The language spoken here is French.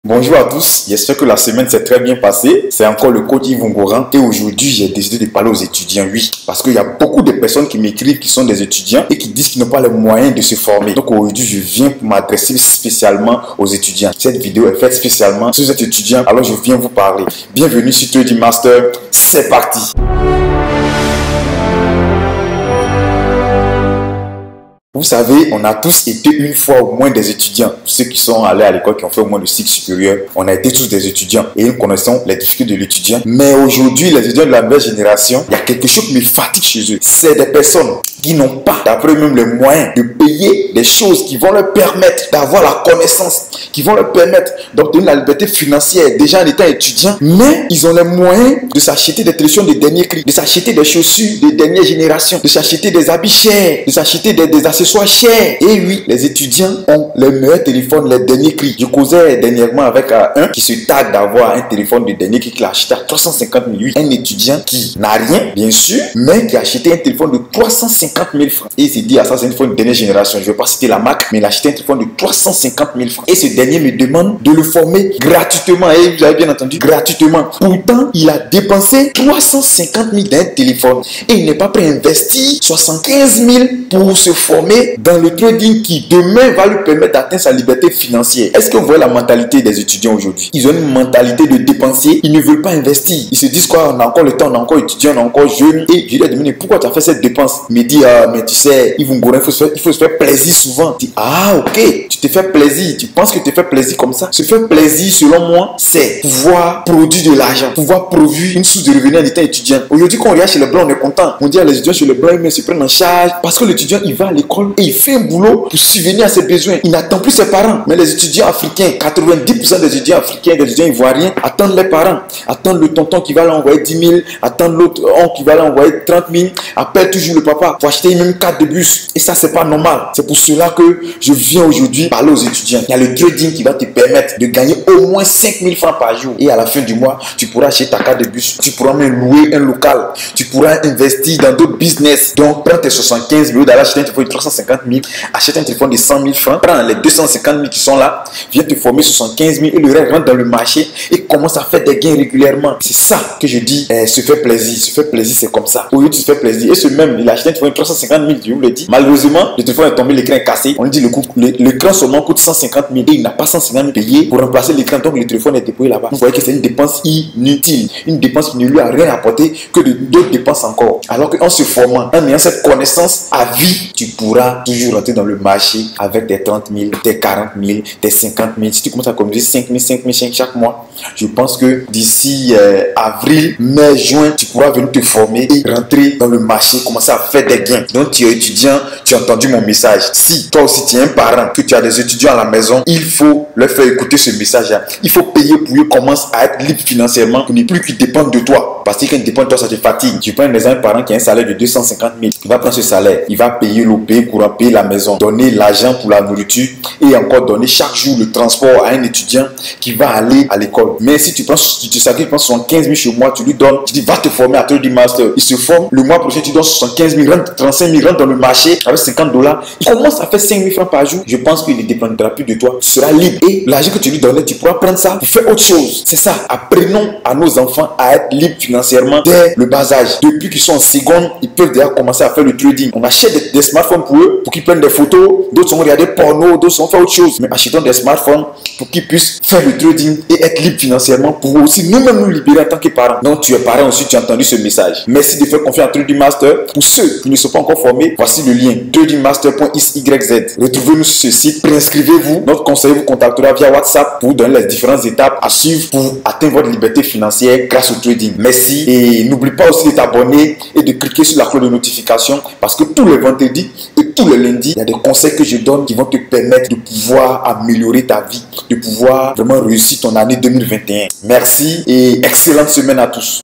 Bonjour à tous, j'espère que la semaine s'est très bien passée. C'est encore le coach Yves Ngoran et aujourd'hui j'ai décidé de parler aux étudiants, oui. Parce qu'il y a beaucoup de personnes qui m'écrivent qui sont des étudiants et qui disent qu'ils n'ont pas les moyens de se former. Donc aujourd'hui je viens pour m'adresser spécialement aux étudiants. Cette vidéo est faite spécialement si vous êtes étudiant, alors je viens vous parler. Bienvenue sur Trading Master, c'est parti. Vous savez, on a tous été une fois au moins des étudiants. Ceux qui sont allés à l'école, qui ont fait au moins le cycle supérieur, on a été tous des étudiants. Et nous connaissons les difficultés de l'étudiant. Mais aujourd'hui, les étudiants de la nouvelle génération, il y a quelque chose qui me fatigue chez eux. C'est des personnes qui n'ont pas, d'après même les moyens, de payer des choses qui vont leur permettre d'avoir la connaissance, qui vont leur permettre d'obtenir la liberté financière déjà en étant étudiant. Mais ils ont les moyens de s'acheter des télévisions de dernier cri, de s'acheter des chaussures de dernière génération, de s'acheter des habits chers, de s'acheter des accessoires chers. Et oui, les étudiants ont les meilleurs téléphones, les derniers cris. Je causais dernièrement avec un qui se targue d'avoir un téléphone de dernier cri qu'il a acheté à 350 000. Un étudiant qui n'a rien, bien sûr, mais qui a acheté un téléphone de 350 000 francs. Et il s'est dit, ah, ça c'est une fois une dernière génération. Je ne vais pas citer la marque, mais il a acheté un téléphone de 350 000 francs. Et ce dernier me demande de le former gratuitement. Et vous avez bien entendu, gratuitement. Pourtant, il a dépensé 350 000 d'un téléphone. Et il n'est pas prêt à investir 75 000 pour se former dans le trading qui demain va lui permettre d'atteindre sa liberté financière. Est-ce que vous voyez la mentalité des étudiants aujourd'hui? Ils ont une mentalité de dépensier. Ils ne veulent pas investir. Ils se disent quoi? On a encore le temps, on est encore étudiant, on est encore jeune. Et je lui ai demandé pourquoi tu as fait cette dépense. Il me dit, ah, mais tu sais, Yves Ngoran, il faut se faire plaisir souvent. Je dis, ah, ok, tu te fais plaisir. Tu penses que tu te fais plaisir comme ça? Se faire plaisir, selon moi, c'est pouvoir produire de l'argent, pouvoir produire une source de revenus en étant étudiant. Aujourd'hui, quand on regarde chez les Blancs, on est content. On dit à les étudiants chez les Blancs, ils se prennent en charge parce que l'étudiant, il va à l'école et il fait un boulot pour subvenir à ses besoins. Il n'attend plus ses parents. Mais les étudiants africains, 90% des étudiants africains, des étudiants ivoiriens, attendent les parents. Attendent le tonton qui va leur envoyer 10 000, attendent l'autre oncle qui va leur envoyer 30 000, appellent toujours le papa pour acheter une carte de bus. Et ça, c'est pas normal. C'est pour cela que je viens aujourd'hui parler aux étudiants. Il y a le trading qui va te permettre de gagner au moins 5 000 francs par jour. Et à la fin du mois, tu pourras acheter ta carte de bus. Tu pourras même louer un local. Tu pourras investir dans d'autres business. Donc, prends tes 75 000 d'aller acheter un téléphone de 350 000. Achète un téléphone de 100 000 francs. Prends les 250 000 qui sont là. Viens te former 75 000 et le reste rentre dans le marché et commence à faire des gains régulièrement. C'est ça que je dis, se faire plaisir. Se faire plaisir, c'est comme ça. Au lieu de se faire plaisir. Et ce même, il a acheté un téléphone de 350 000, je vous l'ai dit. Malheureusement, le téléphone est tombé, l'écran est cassé. On dit l'écran seulement coûte 150 000 et il n'a pas 150 000 payés pour remplacer l'écran. Donc le téléphone est déployé là-bas. Vous voyez que c'est une dépense inutile. Une dépense qui ne lui a rien apporté que d'autres dépenses encore. Alors qu'en se formant, en ayant cette connaissance à vie, tu pourras toujours rentrer dans le marché avec des 30 000, des 40 000, des 50 000. Si tu commences à économiser 5 000, 5 000 chaque mois, je pense que d'ici avril, mai, juin, tu pourras venir te former et rentrer dans le marché, commencer à faire des gains. Donc tu es étudiant, tu as entendu mon message. Si toi aussi tu es un parent, que tu as des étudiants à la maison, il faut leur faire écouter ce message-là. Il faut payer pour qu'ils commencent à être libres financièrement, pour ne plus qu'ils dépendent de toi. Parce qu'ils dépendent de toi, ça te fatigue. Tu prends un exemple, un parent qui a un salaire de 250 000. Il va prendre ce salaire, il va payer l'eau, payer le courant, payer la maison, donner l'argent pour la nourriture et encore donner chaque jour le transport à un étudiant qui va aller à l'école. Mais si tu prends, tu te sacrifies, tu prends 75 000 chez moi, tu lui donnes, tu dis va te former à Trading Master. Il se forme, le mois prochain tu donnes 75 000, 35 000, rentre dans le marché avec 50 $. Il commence à faire 5 000 francs par jour. Je pense qu'il ne dépendra plus de toi. Tu seras libre et l'argent que tu lui donnais, tu pourras prendre ça pour faire autre chose. C'est ça. Apprenons à nos enfants à être libres financièrement dès le bas âge. Depuis qu'ils sont en seconde, ils peuvent déjà commencer à faire le trading. On achète des smartphones pour eux, pour qu'ils prennent des photos. D'autres sont regardés porno, d'autres sont fait autre chose. Mais achetons des smartphones pour qu'ils puissent faire le trading et être libres financièrement pour aussi nous-mêmes nous libérer en tant que parents. Donc tu es parent aussi, tu as entendu ce message. Merci de faire confiance à Trading Master. Pour ceux qui ne sont pas encore formés, voici le lien tradingmaster.xyz. Retrouvez-nous sur ce site, préinscrivez-vous. Notre conseiller vous contactera via WhatsApp pour vous donner les différentes étapes à suivre pour atteindre votre liberté financière grâce au trading. Merci et n'oublie pas aussi de t'abonner et de cliquer sur la cloche de notification parce que tous les vendredis et tous les lundis, il y a des conseils que je donne qui vont te permettre de pouvoir améliorer ta vie, de pouvoir vraiment réussir ton année 2021. Merci et excellente semaine à tous.